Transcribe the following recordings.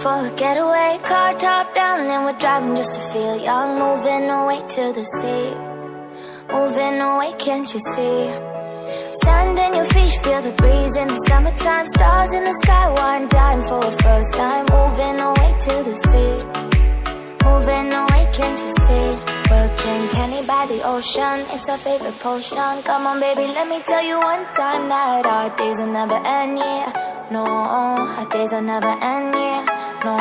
for a getaway. Car top down and we're driving just to feel young. Moving away to the sea, moving away, can't you see? Sand in your feet, feel the breeze in the summertime. Stars in the sky, one dime for a first time. Moving away to the sea, moving away, can't you see? We'll drink honey by the ocean, it's our favorite potion. Come on baby, let me tell you one time that our days will never end, yeah. No, our days will never end, yeah. No.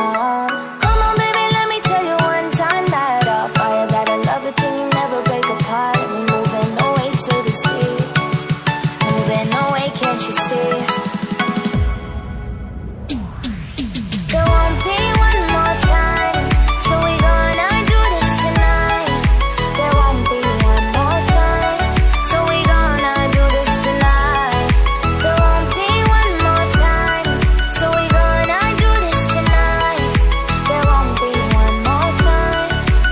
Come on baby, let me tell you one time that our fire got a love it till you never break apart. And we're moving away to the sea, moving away, can't you see? There won't be one more time, so we gonna do this tonight. There won't be one more time, so we gonna do this tonight. There won't be one more time, so we gonna do this tonight. There won't be one more time,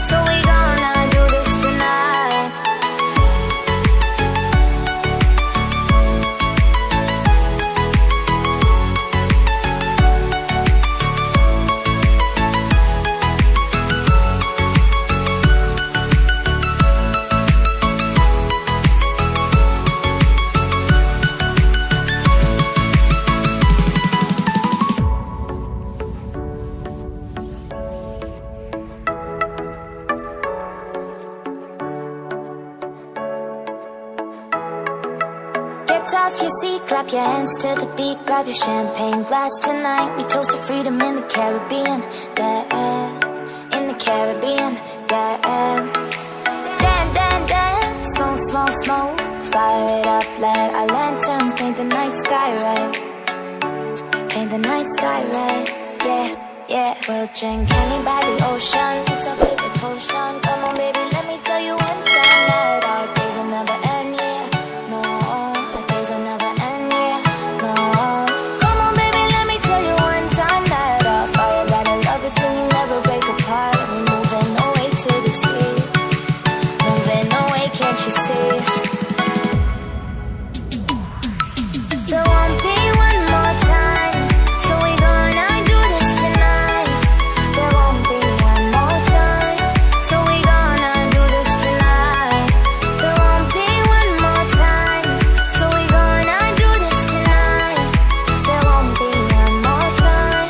so we gonna do this tonight. Get off your seat, clap your hands to the beat. Grab your champagne glass tonight. We toast to freedom in the Caribbean, yeah. In the Caribbean, yeah. Dance, dance, dance, smoke, smoke, smoke. Fire it up, let our lanterns paint the night sky red. Paint the night sky red, yeah, yeah. We'll drink honey by the ocean, it's our favorite potion. Come on baby, let me tell you one time that our days will never end, yeah. No, our days will never end, yeah. No. Come on baby, let me tell you one time that our fire got a love it till you never break apart. And we're moving away to the sea, moving away, can't you see? There won't be one more time, so we gonna do this tonight. There won't be one more time, so we gonna do this tonight. There won't be one more time, so we gonna do this tonight. There won't be one more time,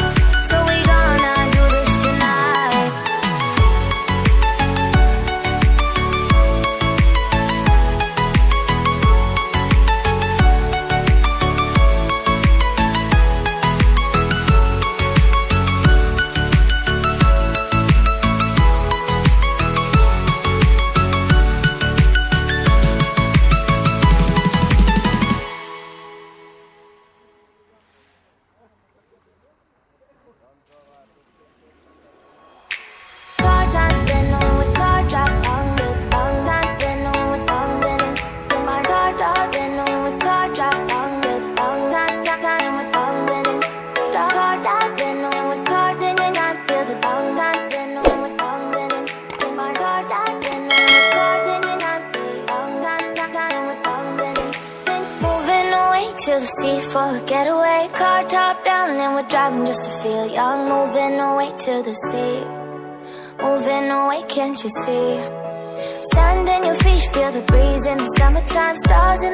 so we gonna do this tonight. Car top, then on with car drop, on with on top, then on with on then. Then my car top, then on with car drop, on with on top, then with on then. Car top, then on with car, then I feel the on top, then on with on then. Then my car top, then on with car, then I feel on top, then with on then. Then moving away to the sea for a getaway. Car top down and we're driving just to feel young. Moving away to the sea, moving away, can't you see? Sand in your feet, feel the breeze in the summertime. Stars in